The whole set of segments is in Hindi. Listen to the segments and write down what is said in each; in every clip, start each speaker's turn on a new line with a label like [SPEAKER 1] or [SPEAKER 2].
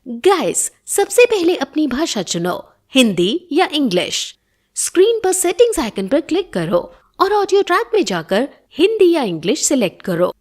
[SPEAKER 1] गाइस, सबसे पहले अपनी भाषा चुनो, हिंदी या इंग्लिश। स्क्रीन पर सेटिंग्स आइकन पर क्लिक करो और ऑडियो ट्रैक में जाकर हिंदी या इंग्लिश सिलेक्ट करो।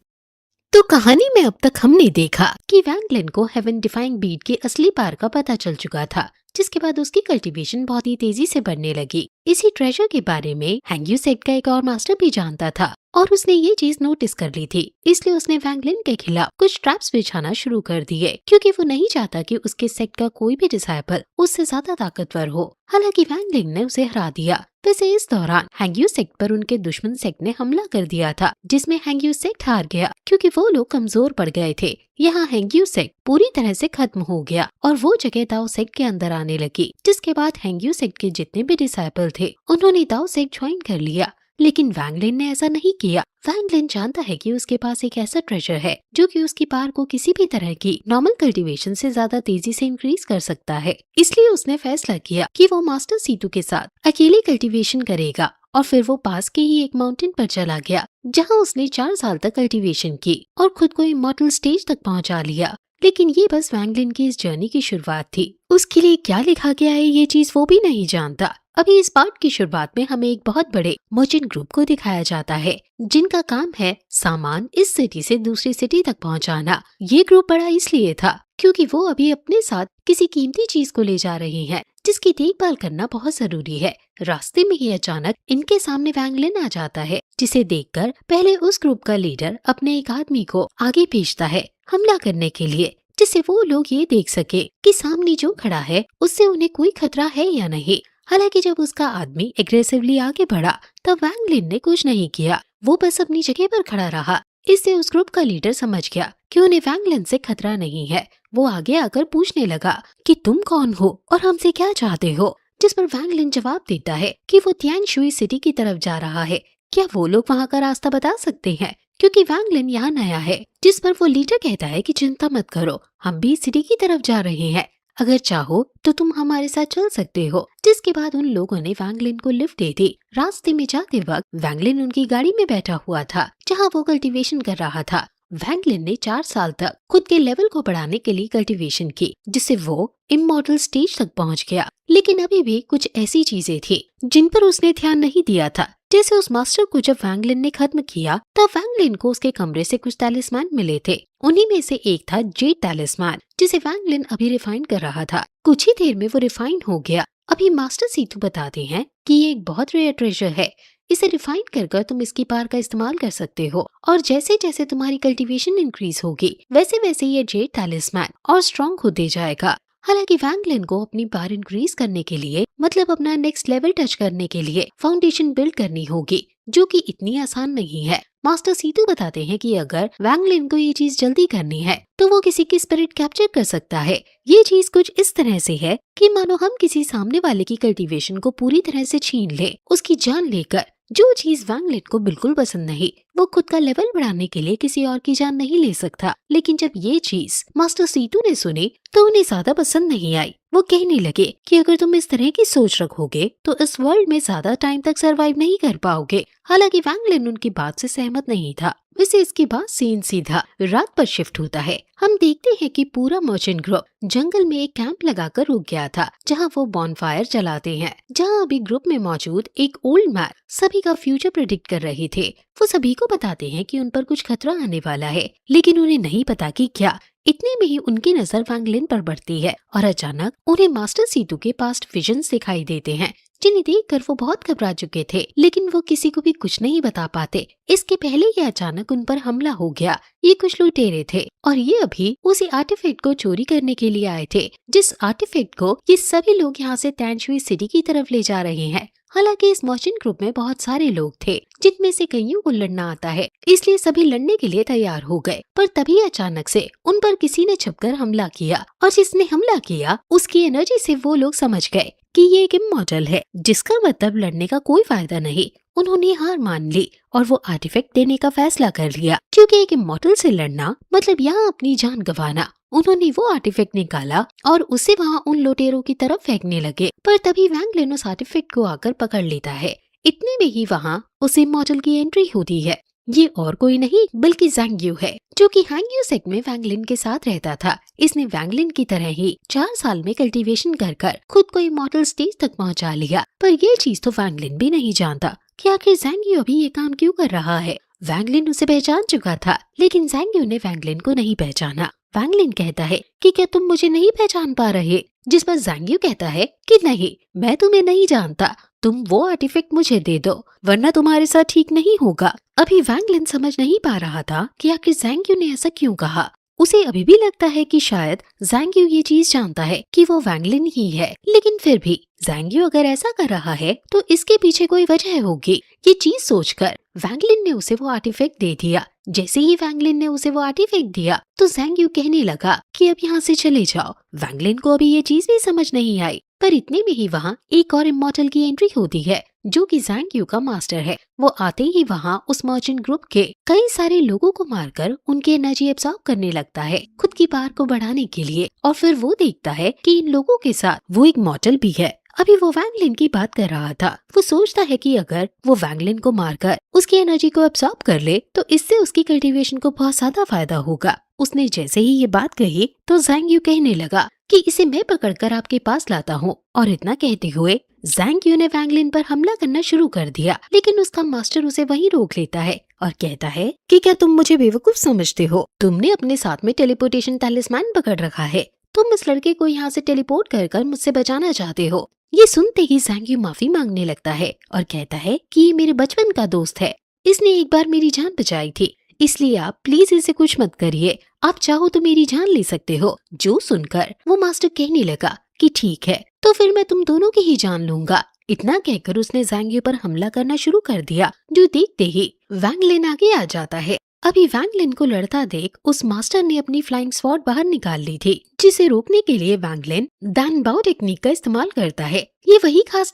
[SPEAKER 1] तो कहानी में अब तक हमने देखा कि वैंग लिन को हेवन डिफाइंग बीट के असली पार का पता चल चुका था, जिसके बाद उसकी कल्टीवेशन बहुत ही तेजी से बढ़ने लगी। इसी ट्रेजर के बारे में हैंग यू सेट का एक और मास्टर भी जानता था और उसने ये चीज नोटिस कर ली थी, इसलिए उसने वैंग लिन के खिलाफ कुछ ट्रैप्स बिछाना शुरू कर दिए, क्योंकि वो नहीं चाहता कि उसके सेक्ट का कोई भी डिसाइपल उससे ज्यादा ताकतवर हो। हालांकि वैंग लिन ने उसे हरा दिया। वैसे इस दौरान हैंग यू सेक्ट पर उनके दुश्मन सेक्ट ने हमला कर दिया था, जिसमें हैंग यू सेक्ट हार गया क्योंकि वो लोग कमजोर पड़ गए थे। यहाँ हैंग यू सेक्ट पूरी तरह से खत्म हो गया और वो जगह दाओ सेक्ट के अंदर आने लगी, जिसके बाद हैंग यू सेक्ट के जितने भी डिसाइपल थे उन्होंने दाओ सेक्ट ज्वाइन कर लिया। लेकिन वैंग लिन ने ऐसा नहीं किया। वैंग लिन जानता है कि उसके पास एक ऐसा ट्रेजर है जो कि उसकी पावर को किसी भी तरह की नॉर्मल कल्टीवेशन से ज्यादा तेजी से इंक्रीज कर सकता है। इसलिए उसने फैसला किया कि वो मास्टर सीटू के साथ अकेले कल्टीवेशन करेगा और फिर वो पास के ही एक माउंटेन पर चला गया, जहाँ उसने 4 साल तक कल्टीवेशन की और खुद को इमॉर्टल स्टेज तक पहुँचा लिया। लेकिन ये बस वैंग लिन की इस जर्नी की शुरुआत थी। उसके लिए क्या लिखा गया है ये चीज वो भी नहीं जानता। अभी इस पार्ट की शुरुआत में हमें एक बहुत बड़े मर्चेंट ग्रुप को दिखाया जाता है, जिनका काम है सामान इस सिटी से दूसरी सिटी तक पहुंचाना। ये ग्रुप बड़ा इसलिए था क्योंकि वो अभी अपने साथ किसी कीमती चीज को ले जा रहे हैं, जिसकी देखभाल करना बहुत जरूरी है। रास्ते में ही अचानक इनके सामने वैंग लिन आ जाता है, जिसे देखकर पहले उस ग्रुप का लीडर अपने एक आदमी को आगे भेजता है हमला करने के लिए, जिससे वो लोग ये देख सके कि सामने जो खड़ा है उससे उन्हें कोई खतरा है या नहीं। हालांकि जब उसका आदमी एग्रेसिवली आगे बढ़ा तब वैंग लिन ने कुछ नहीं किया, वो बस अपनी जगह पर खड़ा रहा। इससे उस ग्रुप का लीडर समझ गया कि उन्हें वैंग लिन से खतरा नहीं है। वो आगे आकर पूछने लगा कि तुम कौन हो और हमसे क्या चाहते हो, जिस पर वैंग लिन जवाब देता है कि वो तियानशुई सिटी की तरफ जा रहा है। क्या वो लोग वहाँ का रास्ता बता सकते हैं, क्योंकि वैंग लिन यहाँ नया है। जिस पर वो लीडर कहता है कि चिंता मत करो, हम भी सिटी की तरफ जा रहे हैं, अगर चाहो तो तुम हमारे साथ चल सकते हो। जिसके बाद उन लोगों ने वैंग लिन को लिफ्ट दे दी। रास्ते में जाते वक्त वैंग लिन उनकी गाड़ी में बैठा हुआ था, जहां वो कल्टीवेशन कर रहा था। वैंग लिन ने 4 साल तक खुद के लेवल को बढ़ाने के लिए कल्टीवेशन की, जिससे वो इमॉर्टल स्टेज तक पहुंच गया। लेकिन अभी भी कुछ ऐसी चीजें थी जिन पर उसने ध्यान नहीं दिया था। जैसे उस मास्टर को जब वैंग लिन ने खत्म किया तब वैंग लिन को उसके कमरे से कुछ टैलिस्मान मिले थे। उन्हीं में से एक था जेड टैलिस्मान, जिसे वैंग लिन अभी रिफाइन कर रहा था। कुछ ही देर में वो रिफाइन हो गया। अभी मास्टर सीटू बताते हैं कि ये एक बहुत रेयर ट्रेजर है, इसे रिफाइन कर तुम इसकी पावर का इस्तेमाल कर सकते हो और जैसे जैसे तुम्हारी कल्टीवेशन इंक्रीज होगी वैसे वैसे ये जेड टैलिस्मान और स्ट्रॉन्ग होते जाएगा। हालांकि वैंग लिन को अपनी पावर इंक्रीज करने के लिए, मतलब अपना नेक्स्ट लेवल टच करने के लिए फाउंडेशन बिल्ड करनी होगी, जो कि इतनी आसान नहीं है। मास्टर सीतू बताते हैं कि अगर वैंग लिन को ये चीज जल्दी करनी है तो वो किसी की स्पिरिट कैप्चर कर सकता है। ये चीज कुछ इस तरह से है कि मानो हम किसी सामने वाले की कल्टीवेशन को पूरी तरह से छीन ले, उसकी जान लेकर। जो चीज वैंग लिन को बिल्कुल पसंद नहीं, वो खुद का लेवल बढ़ाने के लिए किसी और की जान नहीं ले सकता। लेकिन जब ये चीज मास्टर सीतू ने सुनी तो उन्हें ज्यादा पसंद नहीं आई। वो कहने लगे कि अगर तुम इस तरह की सोच रखोगे तो इस वर्ल्ड में ज्यादा टाइम तक सरवाइव नहीं कर पाओगे। हालांकि वैंग लिन उनकी बात से सहमत नहीं था। वैसे इसके बाद सीन सीधा रात पर शिफ्ट होता है। हम देखते हैं कि पूरा मर्चेंट ग्रुप जंगल में एक कैंप लगाकर रुक गया था, जहां वो बॉनफायर जलाते हैं। जहां अभी ग्रुप में मौजूद एक ओल्ड मैन सभी का फ्यूचर प्रेडिक्ट कर रहे थे। वो सभी को बताते हैं कि उन पर कुछ खतरा आने वाला है, लेकिन उन्हें नहीं पता कि क्या। इतने में ही उनकी नजर वैंग लिन पर बढ़ती है और अचानक उन्हें मास्टर सीटू के पास्ट विजन्स दिखाई देते हैं, जिन्हें देखकर वो बहुत घबरा चुके थे, लेकिन वो किसी को भी कुछ नहीं बता पाते। इसके पहले ही अचानक उन पर हमला हो गया। ये कुछ लुटेरे थे और ये अभी उसी आर्टिफैक्ट को चोरी करने के लिए आए थे, जिस आर्टिफैक्ट को ये सभी लोग यहाँ से तियानशुई सिटी की तरफ ले जा रहे हैं। हालांकि इस मर्चेंट ग्रुप में बहुत सारे लोग थे, जिनमें से कईयों को लड़ना आता है, इसलिए सभी लड़ने के लिए तैयार हो गए। पर तभी अचानक से उन पर किसी ने छुपकर हमला किया और जिसने हमला किया उसकी एनर्जी से वो लोग समझ गए कि ये एक इमॉर्टल है, जिसका मतलब लड़ने का कोई फायदा नहीं। उन्होंने हार मान ली और वो आर्टिफैक्ट देने का फैसला कर लिया, क्योंकि एक इमॉर्टल से लड़ना मतलब यहाँ अपनी जान गंवाना। उन्होंने वो आर्टिफैक्ट निकाला और उसे वहाँ उन लुटेरों की तरफ फेंकने लगे। पर तभी वैंग लिन उस आर्टिफैक्ट को आकर पकड़ लेता है। इतने में ही वहाँ उस इमॉर्टल की एंट्री होती है। ये और कोई नहीं बल्कि ज़ैंग यू है, जो जो कि हैंग्यू सेक्ट में वैंगलिन के साथ रहता था। इसने वैंगलिन की तरह ही 4 साल में कल्टीवेशन कर कर खुद को इमॉर्टल स्टेज तक पहुंचा लिया। पर ये चीज तो वैंगलिन भी नहीं जानता कि आखिर ज़ैंगियो अभी ये काम क्यों कर रहा है। वैंगलिन उसे पहचान चुका था, लेकिन ज़ैंगियो ने वैंगलिन को नहीं पहचाना। वैंगलिन कहता है कि क्या तुम मुझे नहीं पहचान पा रहे, जिस पर ज़ैंगियो कहता है कि नहीं, मैं तुम्हें नहीं जानता, तुम वो आर्टिफैक्ट मुझे दे दो वरना तुम्हारे साथ ठीक नहीं होगा। अभी वैंगलिन समझ नहीं पा रहा था कि आखिर ज़ैंगियो ने ऐसा क्यों कहा। उसे अभी भी लगता है कि शायद ज़ैंगियो ये चीज जानता है कि वो वैंगलिन ही है, लेकिन फिर भी ज़ैंगियो अगर ऐसा कर रहा है तो इसके पीछे कोई वजह होगी। ये चीज सोचकर वैंगलिन ने उसे वो आर्टिफैक्ट दे दिया। जैसे ही वैंगलिन ने उसे वो आर्टिफैक्ट दिया तो ज़ैंगियो कहने लगा कि अब यहाँ से चले जाओ। वैंगलिन को अभी ये चीज भी समझ नहीं आई, पर इतने में ही वहाँ एक और इमॉर्टल की एंट्री होती है जो कि ज़ैंगियो का मास्टर है। वो आते ही वहाँ उस मर्चेंट ग्रुप के कई सारे लोगों को मारकर उनकी एनर्जी एब्सॉर्ब करने लगता है खुद की पावर को बढ़ाने के लिए। और फिर वो देखता है कि इन लोगों के साथ वो एक मॉर्टल भी है। अभी वो वैंगलिन की बात कर रहा था। वो सोचता है कि अगर वो वैंगलिन को मारकर उसकी एनर्जी को एब्सॉर्ब कर ले तो इससे उसकी कल्टीवेशन को बहुत ज्यादा फायदा होगा। उसने जैसे ही ये बात कही तो ज़ैंगियो कहने लगा कि इसे मैं पकड़कर आपके पास लाता हूँ। और इतना कहते हुए ज़ैंगियो ने वैंगलिन पर हमला करना शुरू कर दिया, लेकिन उसका मास्टर उसे वहीं रोक लेता है और कहता है कि क्या तुम मुझे बेवकूफ समझते हो? तुमने अपने साथ में टेलीपोर्टेशन टैलिस्मैन पकड़ रखा है, तुम इस लड़के को यहाँ से टेलीपोर्ट कर मुझसे बचाना चाहते हो। ये सुनते ही ज़ैंगियो माफी मांगने लगता है और कहता है कि ये मेरे बचपन का दोस्त है, इसने एक बार मेरी जान बचाई थी, इसलिए आप प्लीज इसे कुछ मत करिए, आप चाहो तो मेरी जान ले सकते हो। जो सुनकर वो मास्टर कहने लगा कि ठीक है, तो फिर मैं तुम दोनों की ही जान लूंगा। इतना कहकर उसने ज़ैंगियो पर हमला करना शुरू कर दिया, जो देखते ही वैंगलिन आगे आ जाता है। अभी वैंगलिन को लड़ता देख उस मास्टर ने अपनी फ्लाइंग स्वॉर्ड बाहर निकाल ली थी, जिसे रोकने के लिए वैंगलिन दानबाओ टेक्निक का इस्तेमाल करता है। ये वही खास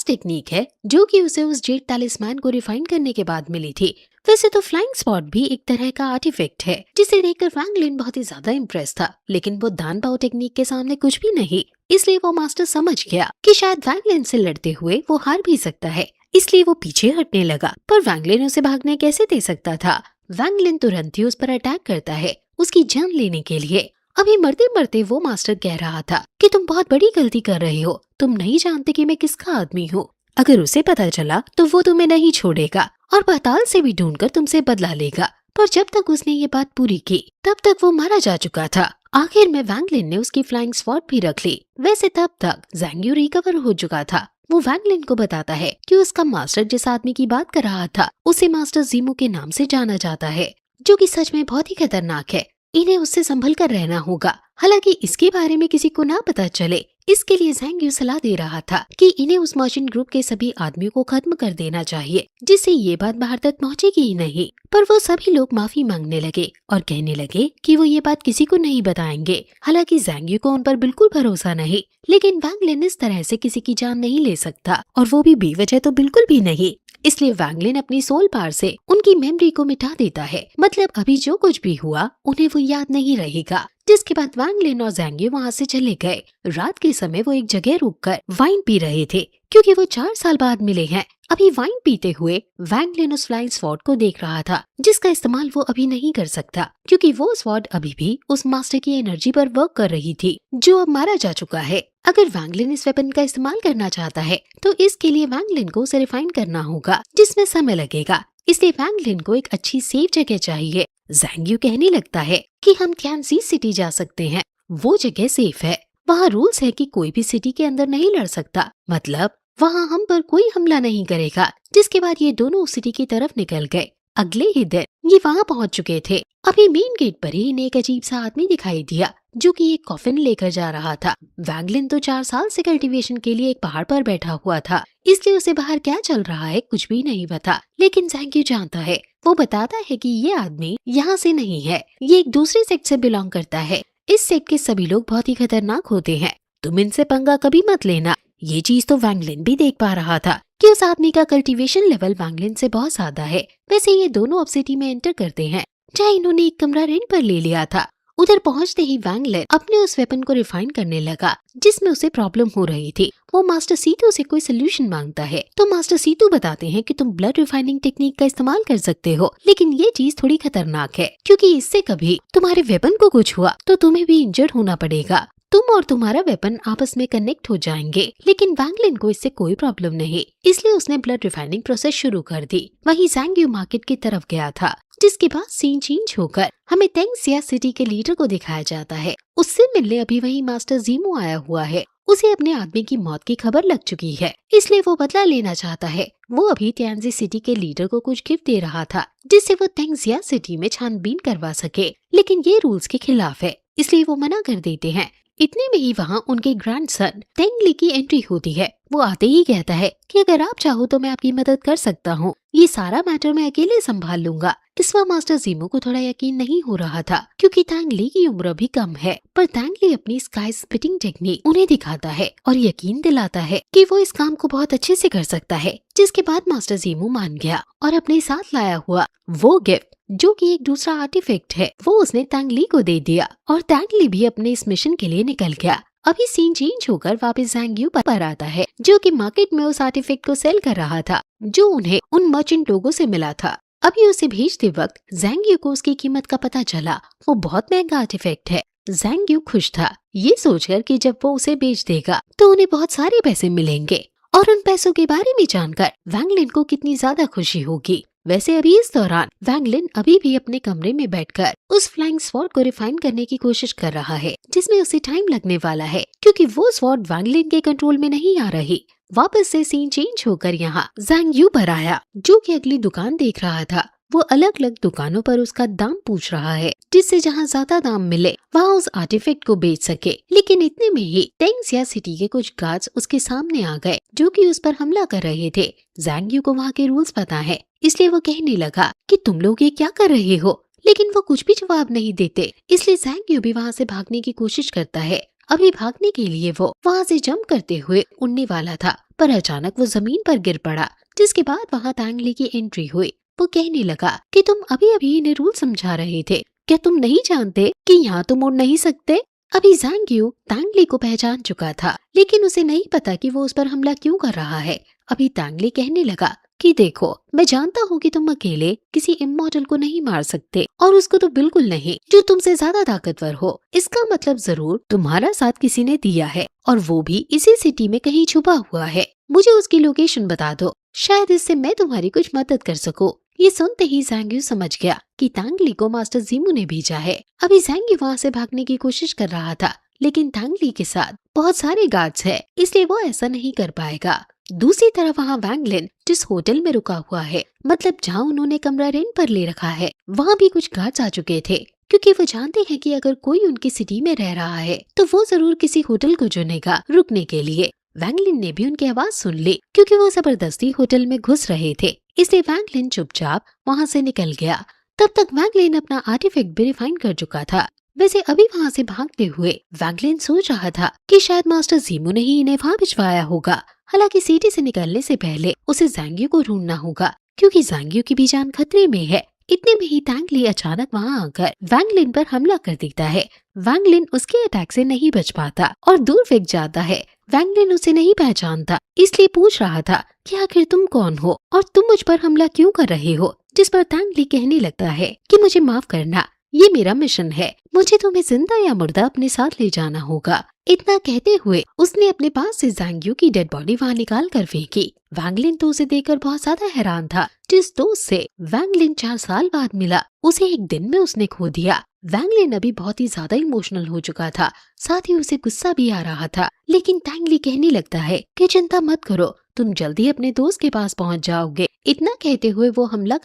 [SPEAKER 1] टेक्निक है जो कि उसे उस जेड टैलिस्मैन को रिफाइन करने के बाद मिली थी। वैसे तो फ्लाइंग स्पॉट भी एक तरह का आर्टिफैक्ट है, जिसे देखकर वैंगलिन बहुत ही ज्यादा इम्प्रेस था, लेकिन वो दानबाओ टेक्निक के सामने कुछ भी नहीं। इसलिए वो मास्टर समझ गया कि शायद वैंगलिन से लड़ते हुए वो हार भी सकता है, इसलिए वो पीछे हटने लगा। पर वैंगलिन उसे भागने कैसे दे सकता था। वैंगलिन तुरंत ही उस पर अटैक करता है उसकी जान लेने के लिए। अभी मरते मरते वो मास्टर कह रहा था कि तुम बहुत बड़ी गलती कर रहे हो, तुम नहीं जानते कि मैं किसका आदमी हूँ। अगर उसे पता चला तो वो तुम्हें नहीं छोड़ेगा और पाताल से भी ढूंढकर तुमसे बदला लेगा। पर जब तक उसने ये बात पूरी की तब तक वो मारा जा चुका था। आखिर में वैंगलिन ने उसकी फ्लाइंग स्वॉर्ड भी रख ली। वैसे तब तक ज़ैंगियो रिकवर हो चुका था। वो वैंगलिन को बताता है कि उसका मास्टर जिस आदमी की बात कर रहा था उसे मास्टर ज़ीमो के नाम से जाना जाता है, जो कि सच में बहुत ही खतरनाक है। इन्हें उससे संभल कर रहना होगा, हालांकि इसके बारे में किसी को ना पता चले। इसके लिए ज़ैंगियो सलाह दे रहा था कि इन्हें उस मर्चेंट ग्रुप के सभी आदमियों को खत्म कर देना चाहिए, जिससे ये बात बाहर तक पहुंचेगी ही नहीं। पर वो सभी लोग माफी मांगने लगे और कहने लगे कि वो ये बात किसी को नहीं बताएंगे। हालांकि ज़ैंगियो को उन पर बिल्कुल भरोसा नहीं, लेकिन वैंगलिन इस तरह से किसी की जान नहीं ले सकता, और वो भी बेवजह तो बिल्कुल भी नहीं। इसलिए वैंगलिन अपनी सोल पावर से उनकी मेमोरी को मिटा देता है। मतलब अभी जो कुछ भी हुआ उन्हें वो याद नहीं रहेगा। जिसके बाद वैंगलिन और ज़ैंगियो वहाँ से चले गए। रात के समय वो एक जगह रुककर वाइन पी रहे थे, क्योंकि वो 4 साल बाद मिले हैं। अभी वाइन पीते हुए वैंगलिन उस फ्लाइंग स्वॉर्ड को देख रहा था, जिसका इस्तेमाल वो अभी नहीं कर सकता, क्योंकि वो स्वॉर्ड अभी भी उस मास्टर की एनर्जी पर वर्क कर रही थी, जो अब मारा जा चुका है। अगर वैंगलिन इस वेपन का इस्तेमाल करना चाहता है तो इसके लिए वैंगलिन को उसे रिफाइन करना होगा, जिसमें समय लगेगा। इसलिए वैंगलिन को एक अच्छी सेफ जगह चाहिए। ज़ैंगियो कहने लगता है कि हम थियानसी सिटी जा सकते हैं, वो जगह सेफ है। वहाँ रूल्स है कि कोई भी सिटी के अंदर नहीं लड़ सकता, मतलब वहाँ हम पर कोई हमला नहीं करेगा। जिसके बाद ये दोनों उस सिटी की तरफ निकल गए। अगले ही दिन ये वहाँ पहुँच चुके थे। अभी मेन गेट पर ही इन्हें एक अजीब सा आदमी दिखाई दिया, जो कि एक कॉफिन लेकर जा रहा था। वैंगलिन तो 4 साल से कल्टीवेशन के लिए एक पहाड़ पर बैठा हुआ था, इसलिए उसे बाहर क्या चल रहा है कुछ भी नहीं पता। लेकिन ज़ैंगियो जानता है। वो बताता है कि ये आदमी यहाँ से नहीं है, ये एक दूसरे सेक्ट से बिलोंग करता है। इस सेक्ट के सभी लोग बहुत ही खतरनाक होते हैं, तुम इनसे पंगा कभी मत लेना। ये चीज तो वैंगलिन भी देख पा रहा था कि उस आदमी का कल्टीवेशन लेवल वैंगलिन से बहुत ज्यादा है। वैसे ये दोनों अब सिटी में एंटर करते हैं, जहाँ इन्होंने एक कमरा रेंट पर ले लिया था। उधर पहुंचते ही वैंग लिन अपने उस वेपन को रिफाइन करने लगा जिसमें उसे प्रॉब्लम हो रही थी। वो मास्टर सीतू से कोई सोल्यूशन मांगता है तो मास्टर सीतू बताते हैं कि तुम ब्लड रिफाइनिंग टेक्निक का इस्तेमाल कर सकते हो, लेकिन ये चीज थोड़ी खतरनाक है क्योंकि इससे कभी तुम्हारे वेपन को कुछ हुआ तो तुम्हें भी इंजर्ड होना पड़ेगा। तुम और तुम्हारा वेपन आपस में कनेक्ट हो जाएंगे। लेकिन वैंग लिन को इससे कोई प्रॉब्लम नहीं, इसलिए उसने ब्लड रिफाइनिंग प्रोसेस शुरू कर दी। वहीं ज़ैंग यू मार्केट की तरफ गया था, जिसके बाद सीन चेंज होकर हमें तेंगसिया सिटी के लीडर को दिखाया जाता है। उससे मिलने अभी वहीं मास्टर जीमू आया हुआ है। उसे अपने आदमी की मौत की खबर लग चुकी है, इसलिए वो बदला लेना चाहता है। वो अभी तियानजी सिटी के लीडर को कुछ गिफ्ट दे रहा था जिससे वो तेंगसिया सिटी में छानबीन करवा सके, लेकिन ये रूल्स के खिलाफ है, इसलिए वो मना कर देते हैं। इतने में ही वहाँ उनके ग्रैंडसन तेंग ली की एंट्री होती है। वो आते ही कहता है कि अगर आप चाहो तो मैं आपकी मदद कर सकता हूँ, ये सारा मैटर मैं अकेले संभाल लूंगा। इस बार मास्टर जीमू को थोड़ा यकीन नहीं हो रहा था क्योंकि तेंग ली की उम्र भी कम है, पर तेंग ली अपनी स्काई स्प्लिटिंग टेक्निक उन्हें दिखाता है और यकीन दिलाता है कि वो इस काम को बहुत अच्छे से कर सकता है। जिसके बाद मास्टर जीमू मान गया और अपने साथ लाया हुआ वो गिफ्ट जो कि एक दूसरा आर्टिफैक्ट है वो उसने तेंग ली को दे दिया और तेंग ली भी अपने इस मिशन के लिए निकल गया। अभी सीन चेंज होकर वापस ज़ैंग यू पर आता है जो कि मार्केट में उस आर्टिफैक्ट को सेल कर रहा था जो उन्हें उन मर्चेंट लोगों से मिला था। अभी उसे भेजते वक्त ज़ैंग यू को उसकी कीमत का पता चला, वो बहुत महंगा आर्टिफैक्ट है। ज़ैंग यू खुश था ये सोचकर कि जब वो उसे बेच देगा तो उन्हें बहुत सारे पैसे मिलेंगे और उन पैसों के बारे में जानकर वैंग लिन को कितनी ज्यादा खुशी होगी। वैसे अभी इस दौरान वैंग लिन अभी भी अपने कमरे में बैठकर उस फ्लाइंग स्वॉर्ड को रिफाइन करने की कोशिश कर रहा है जिसमें उसे टाइम लगने वाला है क्योंकि वो स्वॉर्ड वैंग लिन के कंट्रोल में नहीं आ रही। वापस से सीन चेंज होकर यहाँ ज़ैंग यू पर आया जो कि अगली दुकान देख रहा था। वो अलग अलग दुकानों पर उसका दाम पूछ रहा है जिससे जहाँ ज्यादा दाम मिले वहाँ उस आर्टिफैक्ट को बेच सके। लेकिन इतने में ही तेंगसिया सिटी के कुछ गार्ड्स उसके सामने आ गए जो कि उस पर हमला कर रहे थे। ज़ैंग यू को वहाँ के रूल्स पता है इसलिए वो कहने लगा कि तुम लोग ये क्या कर रहे हो, लेकिन वो कुछ भी जवाब नहीं देते। इसलिए ज़ैंग यू भी वहाँ से भागने की कोशिश करता है। अभी भागने के लिए वो वहाँ से जंप करते हुए उड़ने वाला था पर अचानक वो जमीन पर गिर पड़ा, जिसके बाद वहाँ तेंग ली की एंट्री हुई। वो कहने लगा कि तुम अभी अभी इन्हें रूल समझा रहे थे, क्या तुम नहीं जानते कि यहाँ तुम उड़ नहीं सकते। अभी ज़ैंग यू तेंग ली को पहचान चुका था लेकिन उसे नहीं पता कि वो उस पर हमला क्यों कर रहा है। अभी तेंग ली कहने लगा कि देखो मैं जानता हूँ कि तुम अकेले किसी इमॉर्टल को नहीं मार सकते और उसको तो बिल्कुल नहीं जो तुमसे ज्यादा ताकतवर हो। इसका मतलब जरूर तुम्हारा साथ किसी ने दिया है और वो भी इसी सिटी में कहीं छुपा हुआ है। मुझे उसकी लोकेशन बता दो, शायद इससे मैं तुम्हारी कुछ मदद कर सकूं। ये सुनते ही ज़ैंग यू समझ गया कि तेंग ली को मास्टर जीमू ने भेजा है। अभी ज़ैंग यू वहाँ से भागने की कोशिश कर रहा था लेकिन तेंग ली के साथ बहुत सारे गार्ड्स हैं इसलिए वो ऐसा नहीं कर पाएगा। दूसरी तरफ वहाँ वैंग लिन जिस होटल में रुका हुआ है, मतलब जहाँ उन्होंने कमरा रेंट पर ले रखा है, वहाँ भी कुछ गार्ड्स आ चुके थे क्योंकि वो जानते हैं कि अगर कोई उनकी सिटी में रह रहा है तो वो जरूर किसी होटल को चुनेगा रुकने के लिए। वैंग लिन ने भी उनकी आवाज सुन ली क्योंकि वो जबरदस्ती होटल में घुस रहे थे, इसलिए वैंग लिन चुपचाप वहाँ से निकल गया। तब तक वैंग लिन अपना आर्टिफैक्ट भी रिफाइन कर चुका था। वैसे अभी वहाँ से भागते हुए वैंग लिन सोच रहा था कि शायद मास्टर जीमू ने ही इन्हें वहाँ भिजवाया होगा। हालांकि सिटी से निकलने से पहले उसे ज़ैंग यू को ढूंढना होगा क्योंकि ज़ैंग यू की भी जान खतरे में है। इतने में ही तेंग ली अचानक वहाँ आकर वैंग लिन पर हमला कर देता है। वैंग लिन उसके अटैक से नहीं बच पाता और दूर फेंक जाता है। वैंग लिन उसे नहीं पहचानता इसलिए पूछ रहा था कि आखिर तुम कौन हो और तुम मुझ पर हमला क्यों कर रहे हो, जिस पर तेंग ली कहने लगता है कि मुझे माफ करना, ये मेरा मिशन है, मुझे तुम्हें जिंदा या मुर्दा अपने साथ ले जाना होगा। इतना कहते हुए उसने अपने पास से ज़ैंग यू की डेड बॉडी वहाँ निकाल कर फेंकी। वैंग लिन तो उसे देखकर बहुत ज्यादा हैरान था। जिस दोस्त से वैंग लिन 4 साल बाद मिला उसे एक दिन में उसने खो दिया। वैंग लिन अभी बहुत ही ज्यादा इमोशनल हो चुका था, साथ ही उसे गुस्सा भी आ रहा था। लेकिन तेंग ली कहने लगता है कि चिंता मत करो, तुम जल्दी अपने दोस्त के पास पहुंच जाओगे। इतना कहते हुए वो हमला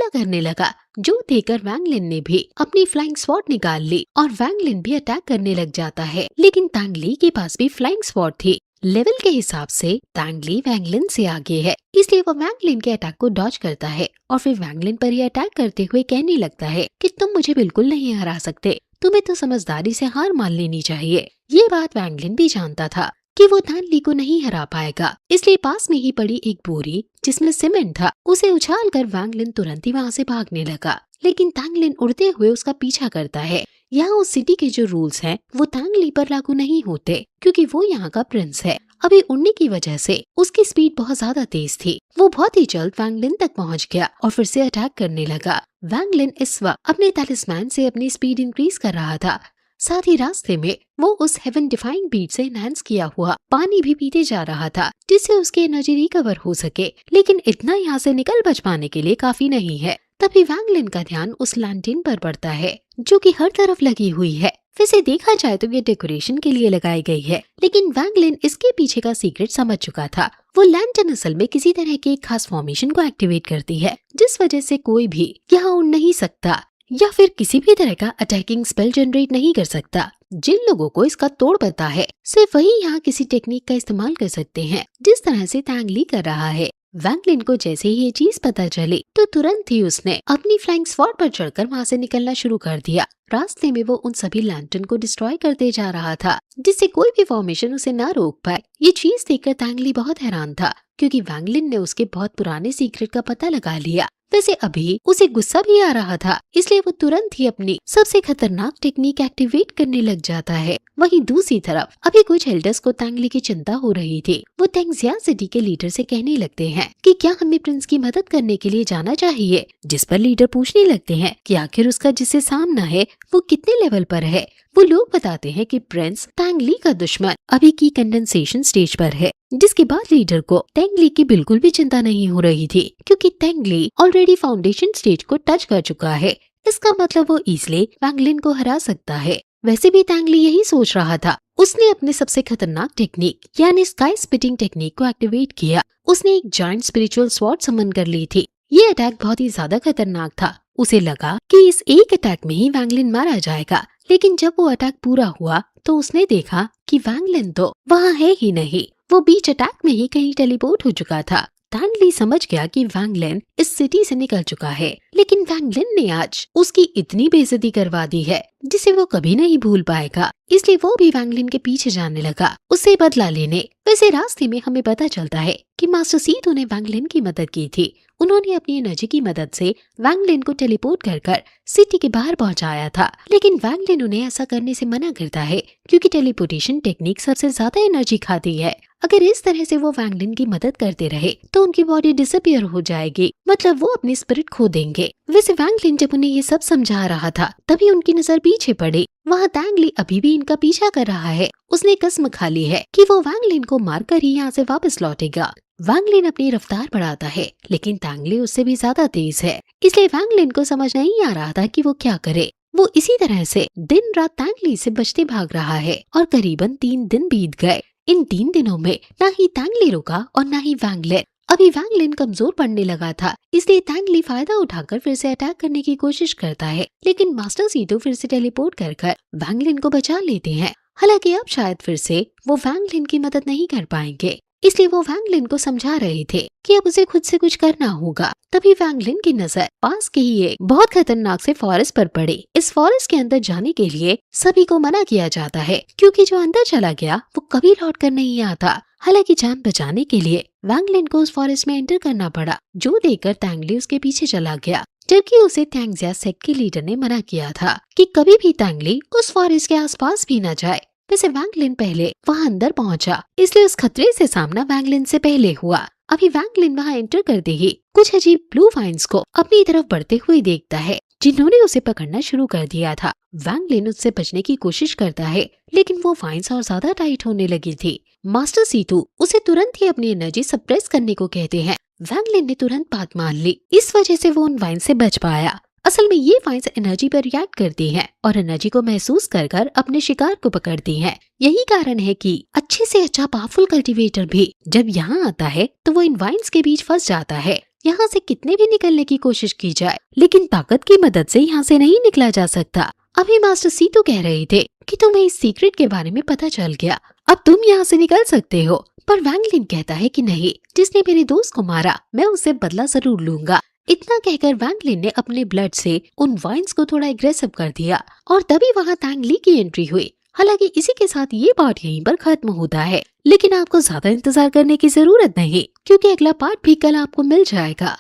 [SPEAKER 1] करने लगा, जो देखकर वैंग लिन ने भी अपनी फ्लाइंग स्वॉर्ड निकाल ली और वैंग लिन भी अटैक करने लग जाता है। लेकिन तेंग ली के पास भी फ्लाइंग स्वॉर्ड थी। लेवल के हिसाब से तेंग ली वैंग लिन से आगे है, इसलिए वो वैंग लिन के अटैक को डॉज करता है और फिर वैंग लिन पर ही अटैक करते हुए कहने लगता है कि तुम मुझे बिल्कुल नहीं हरा सकते, तुम्हें तो समझदारी से हार मान लेनी चाहिए। ये बात वैंग लिन भी जानता था कि वो तानली को नहीं हरा पाएगा, इसलिए पास में ही पड़ी एक बोरी जिसमें सीमेंट था उसे उछालकर वैंग लिन तुरंत ही वहाँ से भागने लगा। लेकिन तांग लिन उड़ते हुए उसका पीछा करता है। यहाँ उस सिटी के जो रूल्स हैं वो तांग ली पर लागू नहीं होते क्योंकि वो यहाँ का प्रिंस है। अभी उड़ने की वजह से उसकी स्पीड बहुत ज्यादा तेज थी। वो बहुत ही जल्द वैंग लिन तक पहुँच गया और फिर से अटैक करने लगा। वैंग लिन इस वक्त अपने टैलिस्मैन से अपनी स्पीड इंक्रीज कर रहा था। साथ ही रास्ते में वो उस हेवन डिफाइंग बीट से एनहांस किया हुआ पानी भी पीते जा रहा था जिससे उसकी एनर्जी रिकवर हो सके। लेकिन इतना यहाँ से निकल बच पाने के लिए काफी नहीं है। तभी वैंग लिन का ध्यान उस लैंटेन पर पड़ता है जो कि हर तरफ लगी हुई है। वैसे देखा जाए तो ये डेकोरेशन के लिए लगाई गई है, लेकिन वैंग लिन इसके पीछे का सीक्रेट समझ चुका था। वो लैंटेन असल में किसी तरह के एक खास फॉर्मेशन को एक्टिवेट करती है जिस वजह से कोई भी यहाँ उड़ नहीं सकता या फिर किसी भी तरह का अटैकिंग स्पेल जनरेट नहीं कर सकता। जिन लोगों को इसका तोड़ पता है सिर्फ वही यहाँ किसी टेक्निक का इस्तेमाल कर सकते हैं जिस तरह से तांग ली कर रहा है। वैंग लिन को जैसे ही ये चीज पता चली तो तुरंत ही उसने अपनी फ्लाइंग स्वॉर्ड पर चढ़कर वहाँ से निकलना शुरू कर दिया। रास्ते में वो उन सभी लैंटर्न को डिस्ट्रॉय करते जा रहा था जिससे कोई भी फॉर्मेशन उसे ना रोक पाए। ये चीज देखकर तांग ली बहुत हैरान था क्योंकि वैंग लिन ने उसके बहुत पुराने सीक्रेट का पता लगा लिया। वैसे अभी उसे गुस्सा भी आ रहा था, इसलिए वो तुरंत ही अपनी सबसे खतरनाक टेक्निक एक्टिवेट करने लग जाता है। वहीं दूसरी तरफ अभी कुछ एल्डर्स को तांग ली की चिंता हो रही थी। वो तैंगजिया सिटी के लीडर से कहने लगते हैं कि क्या हमें प्रिंस की मदद करने के लिए जाना चाहिए, जिस पर लीडर पूछने लगते हैं कि आखिर उसका जिससे सामना है वो कितने लेवल पर है। वो लोग बताते हैं कि प्रिंस तांग ली का दुश्मन अभी की कंडेंसेशन स्टेज पर है, जिसके बाद लीडर को तांग ली की बिल्कुल भी चिंता नहीं हो रही थी क्योंकि तांग ली ऑलरेडी फाउंडेशन स्टेज को टच कर चुका है। इसका मतलब वो इजीली वैंग लिन को हरा सकता है। वैसे भी तांग ली यही सोच रहा था। उसने अपने सबसे खतरनाक टेक्निक यानी स्काई स्पिटिंग टेक्निक को एक्टिवेट किया। उसने एक जायंट स्पिरिचुअल स्वॉर्ड समन कर ली थी। ये अटैक बहुत ही ज्यादा खतरनाक था। उसे लगा कि इस एक अटैक में ही वैंग लिन मारा जाएगा, लेकिन जब वो अटैक पूरा हुआ तो उसने देखा कि वैंग लिन तो वहाँ है ही नहीं। वो बीच अटैक में ही कहीं टेलीपोर्ट हो चुका था। तांग ली समझ गया कि वैंग लिन इस सिटी से निकल चुका है, लेकिन वैंग लिन ने आज उसकी इतनी बेइज्जती करवा दी है जिसे वो कभी नहीं भूल पाएगा। इसलिए वो भी वैंग लिन के पीछे जाने लगा उससे बदला लेने। वैसे रास्ते में हमें पता चलता है कि मास्टर सीतू ने वैंग लिन की मदद की थी। उन्होंने अपनी एनर्जी की मदद से वैंग लिन को टेलीपोर्ट कर सिटी के बाहर पहुंचाया था, लेकिन वैंग लिन उन्हें ऐसा करने से मना करता है क्योंकि टेलीपोर्टेशन टेक्निक सबसे ज्यादा एनर्जी खाती है। अगर इस तरह से वो वैंग लिन की मदद करते रहे तो उनकी बॉडी डिसअपियर हो जाएगी, मतलब वो अपनी स्पिरिट खो देंगे। वैसे वैंग लिन जब उन्हें ये सब समझा रहा था तभी उनकी नजर पीछे पड़ी। वहाँ तांग ली अभी भी इनका पीछा कर रहा है। उसने कसम खा ली है कि वो वैंग लिन को मारकर ही यहाँ से वापस लौटेगा। वैंग लिन अपनी रफ्तार बढ़ाता है, लेकिन तांग ली उससे भी ज्यादा तेज है, इसलिए वैंग लिन को समझ नहीं आ रहा था कि वो क्या करे। वो इसी तरह से दिन रात तांग ली से बचते भाग रहा है और करीबन 3 दिन बीत गए। इन 3 दिनों में न ही तांग ली रुका और न ही वैंग लिन। अभी वैंग लिन कमजोर पड़ने लगा था, इसलिए तांग ली फायदा उठाकर फिर से अटैक करने की कोशिश करता है, लेकिन मास्टर सीतू फिर से टेलीपोर्ट कर वैंग लिन को बचा लेते हैं। हालांकि अब शायद फिर से वो वैंग लिन की मदद नहीं कर पाएंगे, इसलिए वो वैंग लिन को समझा रहे थे कि अब उसे खुद से कुछ करना होगा। तभी वैंग लिन की नजर पास के ही एक बहुत खतरनाक से फॉरेस्ट पर पड़ी। इस फॉरेस्ट के अंदर जाने के लिए सभी को मना किया जाता है क्योंकि जो अंदर चला गया वो कभी लौट कर नहीं आता। हालांकि जान बचाने के लिए वैंग लिन को उस फॉरेस्ट में एंटर करना पड़ा, जो देखकर तांग ली उसके पीछे चला गया, जबकि उसे तैंगजिया सेक्ट के लीडर ने मना किया था कि कभी भी तांग ली उस फॉरेस्ट के आसपास भी न जाए। वैसे वैंग लिन पहले वहाँ अंदर पहुँचा, इसलिए उस खतरे से सामना वैंग लिन से पहले हुआ। अभी वैंग लिन वहाँ एंटर करते ही कुछ अजीब ब्लू वाइन्स को अपनी तरफ बढ़ते हुए देखता है, जिन्होंने उसे पकड़ना शुरू कर दिया था। वैंग लिन उससे बचने की कोशिश करता है, लेकिन वो वाइन्स और ज्यादा टाइट होने लगी थी। मास्टर सीतू उसे तुरंत ही अपनी एनर्जी सप्रेस करने को कहते हैं। वैंग लिन ने तुरंत बात मान ली, इस वजह से वो उन वाइन से बच पाया। असल में ये वाइन्स एनर्जी पर रिएक्ट करती हैं और एनर्जी को महसूस कर अपने शिकार को पकड़ती हैं। यही कारण है कि अच्छे से अच्छा पावरफुल कल्टीवेटर भी जब यहाँ आता है तो वो इन वाइन्स के बीच फंस जाता है। यहाँ से कितने भी निकलने की कोशिश की जाए, लेकिन ताकत की मदद से यहाँ से नहीं निकला जा सकता। अभी मास्टर सीतू कह रहे थे कि तुम्हें इस सीक्रेट के बारे में पता चल गया, अब तुम यहाँ से निकल सकते हो। पर वैंग लिन कहता है कि नहीं, जिसने मेरे दोस्त को मारा मैं उससे बदला जरूर लूंगा। इतना कहकर वैंग लिन ने अपने ब्लड से उन वाइन्स को थोड़ा एग्रेसिव कर दिया और तभी वहाँ तांग ली की एंट्री हुई। हालांकि इसी के साथ ये पार्ट यहीं पर खत्म होता है, लेकिन आपको ज्यादा इंतजार करने की जरूरत नहीं, क्योंकि अगला पार्ट भी कल आपको मिल जाएगा।